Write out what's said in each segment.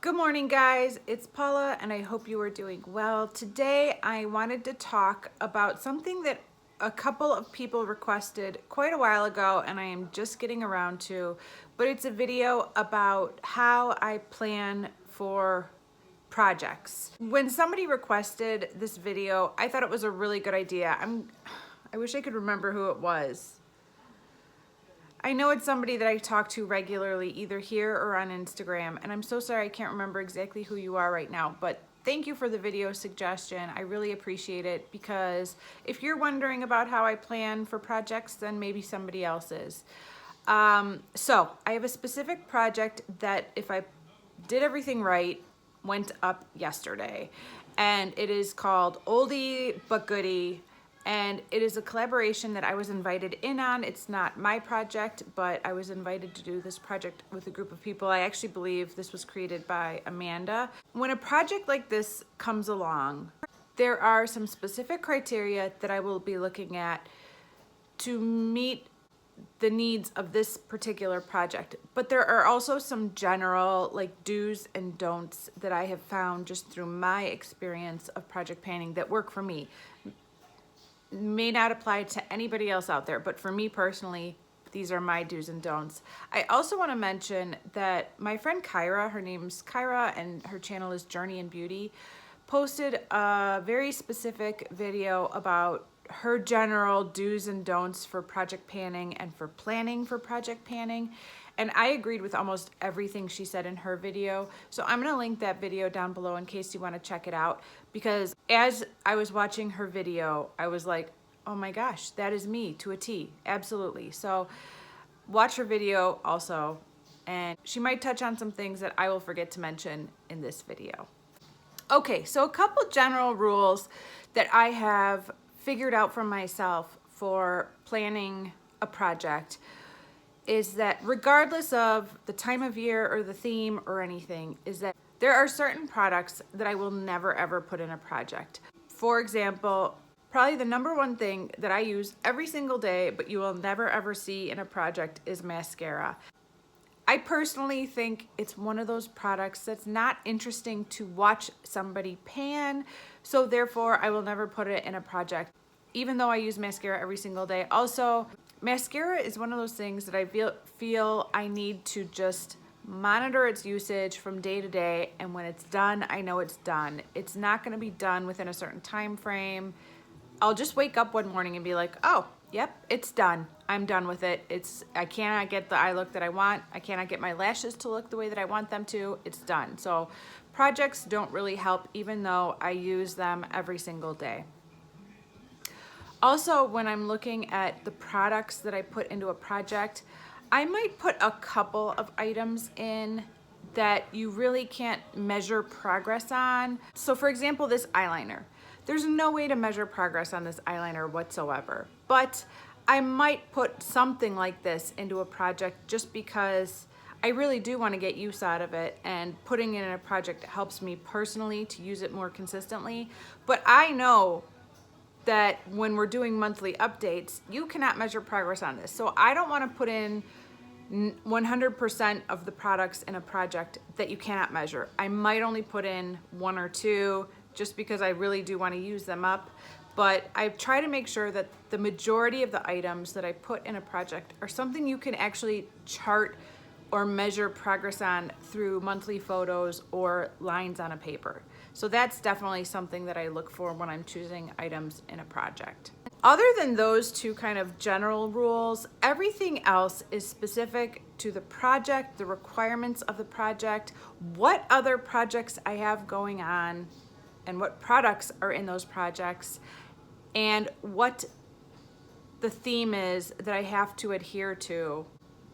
Good morning, guys. It's Paula, and I hope you are doing well. Today, I wanted to talk about something that a couple of people requested quite a while ago, and I am just getting around to, but it's a video about how I plan for projects. When somebody requested this video, I thought it was a really good idea. I wish I could remember who it was. I know it's somebody that I talk to regularly, either here or on Instagram, and I'm so sorry I can't remember exactly who you are right now, but thank you for the video suggestion. I really appreciate it, because if you're wondering about how I plan for projects, then maybe somebody else is. So I have a specific project that, if I did everything right, went up yesterday, and it is called Oldie But Goodie. And it is a collaboration that I was invited in on. It's not my project, but I was invited to do this project with a group of people. I actually believe this was created by Amanda. When a project like this comes along, there are some specific criteria that I will be looking at to meet the needs of this particular project. But there are also some general do's and don'ts that I have found just through my experience of project planning that work for me. May not apply to anybody else out there, but for me personally, these are my do's and don'ts. I also want to mention that my friend Kyra, her name's Kyra and her channel is Journey in Beauty, posted a very specific video about her general do's and don'ts for project planning and for planning for project planning. And I agreed with almost everything she said in her video. So I'm gonna link that video down below in case you wanna check it out, because as I was watching her video, I was like, oh my gosh, that is me to a T, absolutely. So watch her video also, and she might touch on some things that I will forget to mention in this video. Okay, so a couple general rules that I have figured out for myself for planning a project is that, regardless of the time of year or the theme or anything, is that there are certain products that I will never ever put in a project. For example, probably the number one thing that I use every single day but you will never ever see in a project is mascara. I personally think it's one of those products that's not interesting to watch somebody pan, so therefore I will never put it in a project, even though I use mascara every single day. Also, mascara is one of those things that I feel I need to just monitor its usage from day to day, and when it's done, I know it's done. It's not gonna be done within a certain time frame. I'll just wake up one morning and be like, oh, yep, it's done. I'm done with it. I cannot get the eye look that I want. I cannot get my lashes to look the way that I want them to. It's done. So projects don't really help, even though I use them every single day. Also, when I'm looking at the products that I put into a project, I might put a couple of items in that you really can't measure progress on. So for example, this eyeliner. There's no way to measure progress on this eyeliner whatsoever, but I might put something like this into a project just because I really do want to get use out of it, and putting it in a project helps me personally to use it more consistently. But I know that when we're doing monthly updates, you cannot measure progress on this. So I don't want to put in 100% of the products in a project that you cannot measure. I might only put in 1 or 2 just because I really do want to use them up. But I try to make sure that the majority of the items that I put in a project are something you can actually chart or measure progress on through monthly photos or lines on a paper. So that's definitely something that I look for when I'm choosing items in a project. Other than those two kind of general rules, everything else is specific to the project, the requirements of the project, what other projects I have going on, and what products are in those projects, and what the theme is that I have to adhere to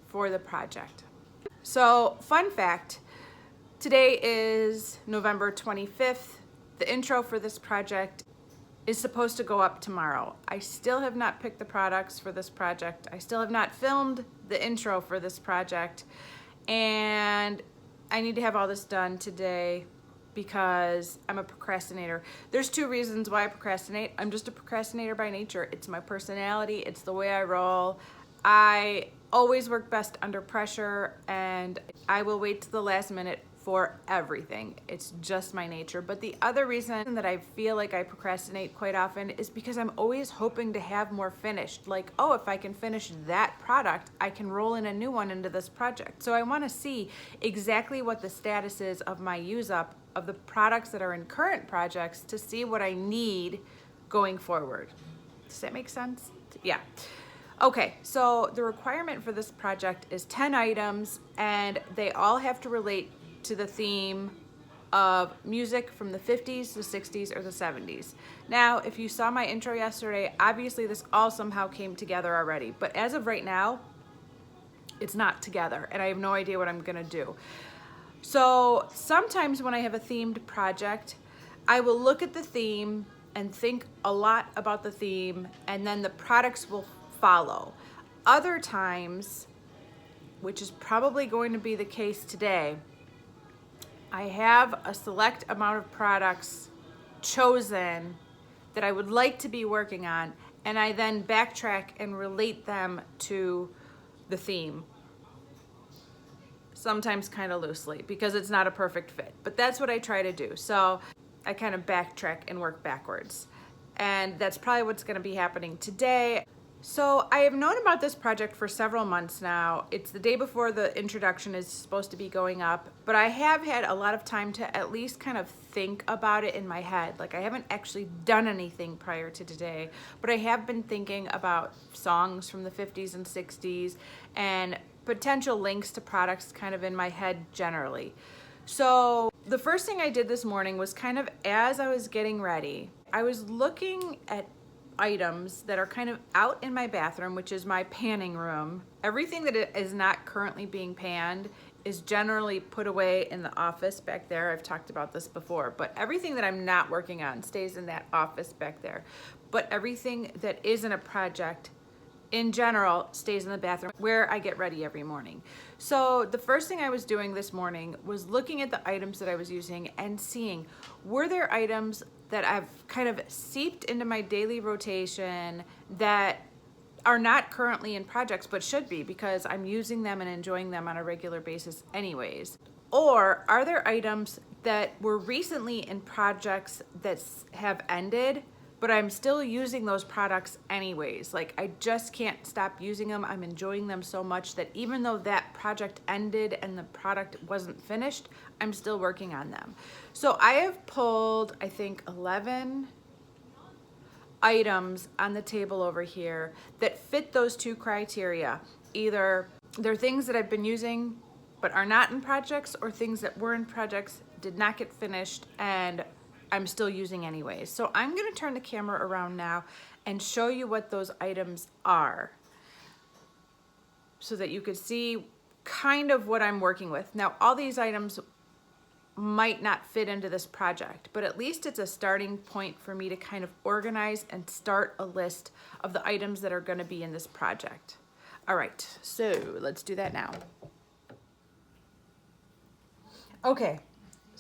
for the project. So, fun fact, today is November 25th. The intro for this project is supposed to go up tomorrow. I still have not picked the products for this project. I still have not filmed the intro for this project, and I need to have all this done today because I'm a procrastinator. There's 2 reasons why I procrastinate. I'm just a procrastinator by nature. It's my personality. It's the way I roll. I always work best under pressure, and I will wait to the last minute for everything. It's just my nature. But the other reason that I feel like I procrastinate quite often is because I'm always hoping to have more finished. Like, oh, if I can finish that product, I can roll in a new one into this project. So I want to see exactly what the status is of my use up of the products that are in current projects to see what I need going forward. Does that make sense? Yeah. Okay, so the requirement for this project is 10 items, and they all have to relate to the theme of music from the 50s, the 60s, or the 70s. Now, if you saw my intro yesterday, obviously this all somehow came together already, but as of right now, it's not together, and I have no idea what I'm gonna do. So sometimes when I have a themed project, I will look at the theme and think a lot about the theme, and then the products will follow. Other times, which is probably going to be the case today, I have a select amount of products chosen that I would like to be working on, and I then backtrack and relate them to the theme. Sometimes kind of loosely because it's not a perfect fit, but that's what I try to do. So I kind of backtrack and work backwards. And that's probably what's going to be happening today. So I have known about this project for several months now. It's the day before the introduction is supposed to be going up, but I have had a lot of time to at least kind of think about it in my head. Like, I haven't actually done anything prior to today, but I have been thinking about songs from the 50s and 60s and potential links to products kind of in my head generally. So the first thing I did this morning was kind of as I was getting ready, I was looking at items that are kind of out in my bathroom, which is my panning room. Everything that is not currently being panned is generally put away in the office back there. I've talked about this before, but everything that I'm not working on stays in that office back there. But everything that isn't a project in general stays in the bathroom where I get ready every morning. So the first thing I was doing this morning was looking at the items that I was using and seeing, were there items that I've kind of seeped into my daily rotation that are not currently in projects but should be because I'm using them and enjoying them on a regular basis anyways? Or are there items that were recently in projects that have ended but I'm still using those products anyways? Like, I just can't stop using them. I'm enjoying them so much that even though that project ended and the product wasn't finished, I'm still working on them. So I have pulled, I think, 11 items on the table over here that fit those two criteria. Either they're things that I've been using but are not in projects, or things that were in projects, did not get finished, and I'm still using anyways. So I'm gonna turn the camera around now and show you what those items are so that you could see kind of what I'm working with. Now, all these items might not fit into this project, but at least it's a starting point for me to kind of organize and start a list of the items that are gonna be in this project. All right, so let's do that now. Okay.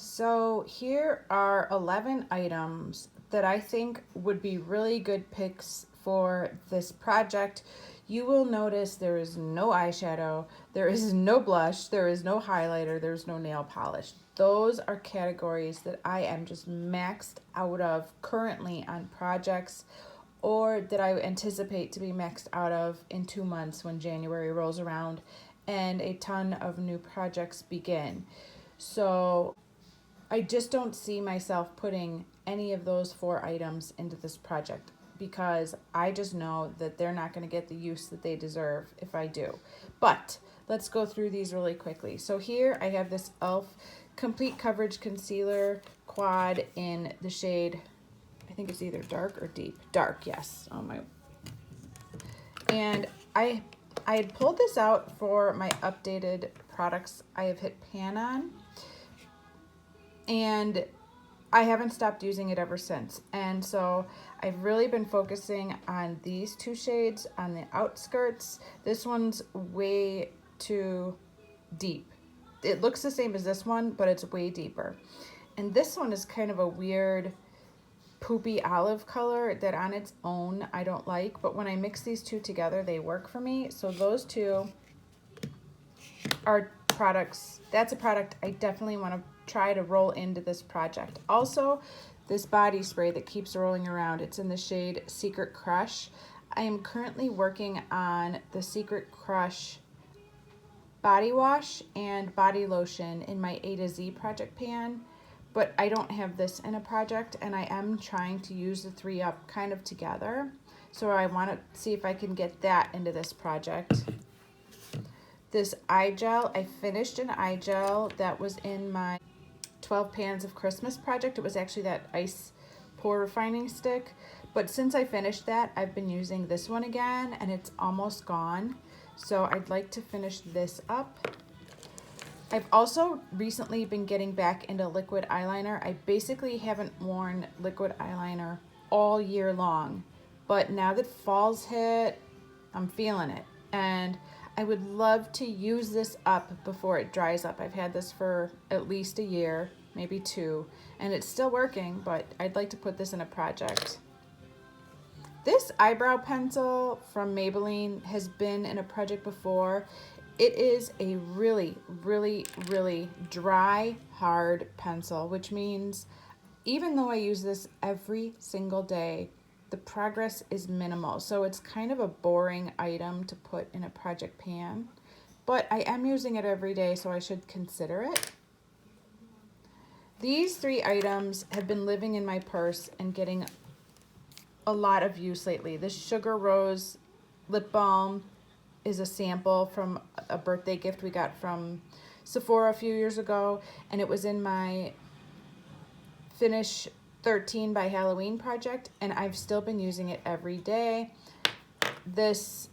So here are 11 items that I think would be really good picks for this project. You will notice there is no eyeshadow, there is no blush, there is no highlighter, there's no nail polish. Those are categories that I am just maxed out of currently on projects, or that I anticipate to be maxed out of in 2 months when January rolls around and a ton of new projects begin. So I just don't see myself putting any of those 4 items into this project because I just know that they're not going to get the use that they deserve if I do. But let's go through these really quickly. So here I have this e.l.f. Complete Coverage Concealer Quad in the shade, I think it's either dark or deep. Dark, yes. Oh my. And I had pulled this out for my updated products I have hit pan on, and I haven't stopped using it ever since. And so I've really been focusing on these 2 shades on the outskirts. This one's way too deep. It looks the same as this one, but it's way deeper. And this one is kind of a weird poopy olive color that on its own I don't like, but when I mix these 2 together, they work for me. So those 2 are products, that's a product I definitely want to try to roll into this project. Also, this body spray that keeps rolling around, it's in the shade Secret Crush. I am currently working on the Secret Crush body wash and body lotion in my A to Z project pan, but I don't have this in a project, and I am trying to use the three up kind of together. So I want to see if I can get that into this project. This eye gel, I finished an eye gel that was in my 12 Pans of Christmas project. It was actually that ice pore refining stick, but since I finished that, I've been using this one again, and it's almost gone. So I'd like to finish this up. I've also recently been getting back into liquid eyeliner. I basically haven't worn liquid eyeliner all year long, but now that fall's hit, I'm feeling it. And I would love to use this up before it dries up. I've had this for at least a year, maybe 2, and it's still working, but I'd like to put this in a project. This eyebrow pencil from Maybelline has been in a project before. It is a really, really, really dry, hard pencil, which means even though I use this every single day, the progress is minimal. So it's kind of a boring item to put in a project pan, but I am using it every day, so I should consider it. These 3 items have been living in my purse and getting a lot of use lately. This Sugar Rose lip balm is a sample from a birthday gift we got from Sephora a few years ago, and it was in my Finish 13 by Halloween project, and I've still been using it every day. This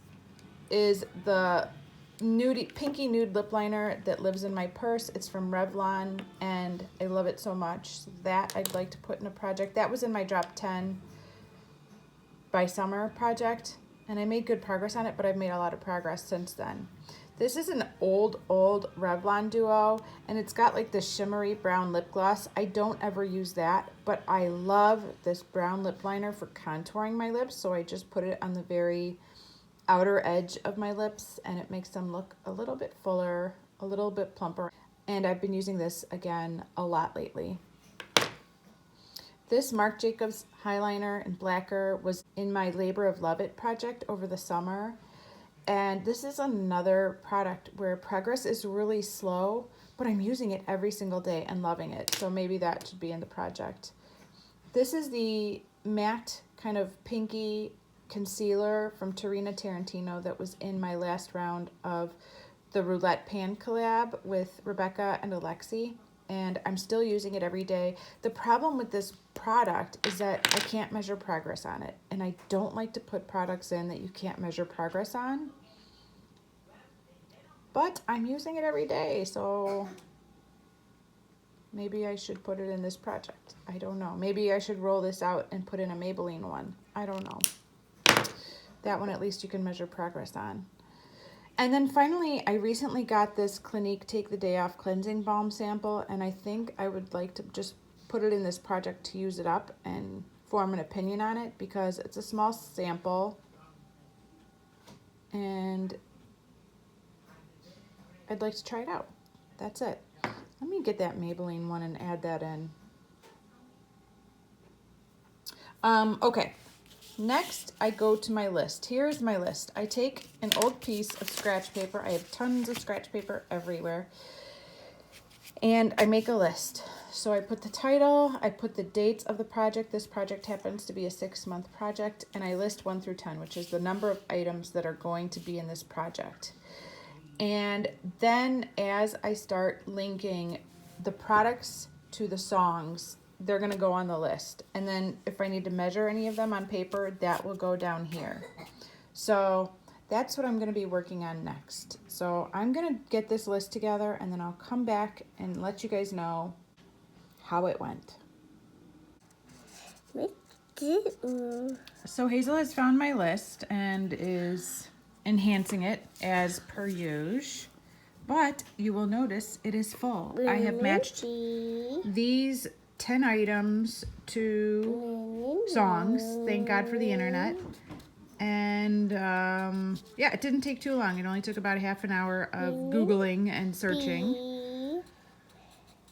is the pinky nude lip liner that lives in my purse. It's from Revlon, and I love it so much. That I'd like to put in a project. That was in my Drop 10 by Summer project, and I made good progress on it, but I've made a lot of progress since then. This is an old Revlon duo, and it's got like this shimmery brown lip gloss. I don't ever use that, but I love this brown lip liner for contouring my lips, so I just put it on the very outer edge of my lips, and it makes them look a little bit fuller, a little bit plumper, and I've been using this again a lot lately. This Marc Jacobs highliner in Blacker was in my Labor of Love It project over the summer. And this is another product where progress is really slow, but I'm using it every single day and loving it. So maybe that should be in the project. This is the matte kind of pinky concealer from Tarina Tarantino that was in my last round of the Roulette Pan collab with Rebecca and Alexi. And I'm still using it every day. The problem with this product is that I can't measure progress on it, and I don't like to put products in that you can't measure progress on, but I'm using it every day, so maybe I should put it in this project. I don't know. Maybe I should roll this out and put in a Maybelline one. I don't know. That one at least you can measure progress on. And then finally, I recently got this Clinique Take the Day Off Cleansing Balm sample, and I think I would like to just put it in this project to use it up and form an opinion on it, because it's a small sample, and I'd like to try it out. That's it. Let me get that Maybelline one and add that in. Okay. Next, I go to my list. Here's my list. I take an old piece of scratch paper. I have tons of scratch paper everywhere. And I make a list. So I put the title, I put the dates of the project. This project happens to be a 6-month project, and I list 1 through 10, which is the number of items that are going to be in this project. And then as I start linking the products to the songs, they're going to go on the list. And then if I need to measure any of them on paper, that will go down here. So that's what I'm going to be working on next. So I'm going to get this list together, and then I'll come back and let you guys know how it went. So Hazel has found my list and is enhancing it as per usual. But you will notice it is full. I have matched these 10 items to songs. Thank God for the internet. And yeah, it didn't take too long. It only took about a half an hour of Googling and searching.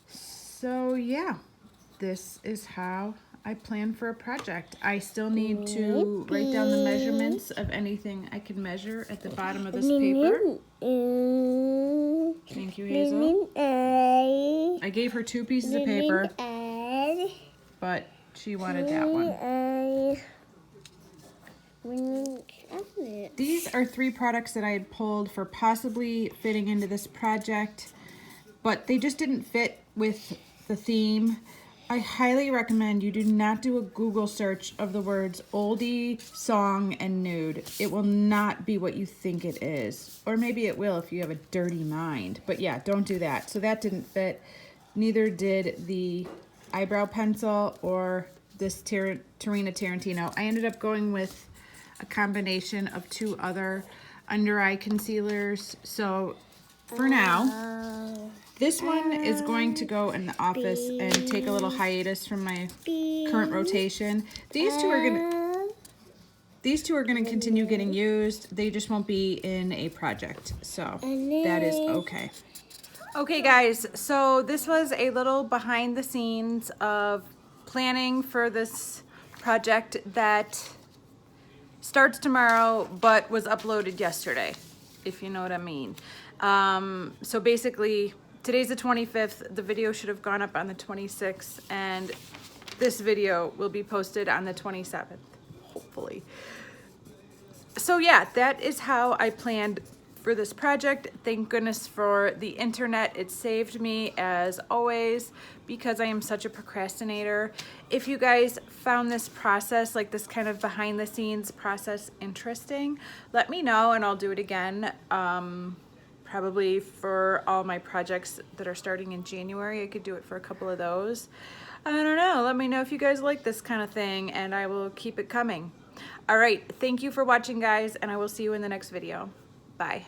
So yeah, this is how I plan for a project. I still need to write down the measurements of anything I can measure at the bottom of this paper. Thank you, Hazel. I gave her 2 pieces of paper, but she wanted that one. These are 3 products that I had pulled for possibly fitting into this project, but they just didn't fit with the theme. I highly recommend you do not do a Google search of the words oldie, song, and nude. It will not be what you think it is. Or maybe it will if you have a dirty mind. But yeah, don't do that. So that didn't fit. Neither did the eyebrow pencil or this Tarina Tarantino. I ended up going with a combination of 2 other under eye concealers. So for now, this one is going to go in the office and take a little hiatus from my current rotation. These two are gonna continue getting used. They just won't be in a project. So that is okay. Okay guys, so this was a little behind the scenes of planning for this project that starts tomorrow but was uploaded yesterday, if you know what I mean. So basically, today's the 25th. The video should have gone up on the 26th, and this video will be posted on the 27th, hopefully. So yeah, that is how I planned for this project. Thank goodness for the internet. It saved me as always, because I am such a procrastinator. If you guys found this process, like this kind of behind the scenes process, interesting, let me know and I'll do it again. Probably for all my projects that are starting in January. I could do it for a couple of those. I don't know. Let me know if you guys like this kind of thing, and I will keep it coming. All right. Thank you for watching, guys, and I will see you in the next video. Bye.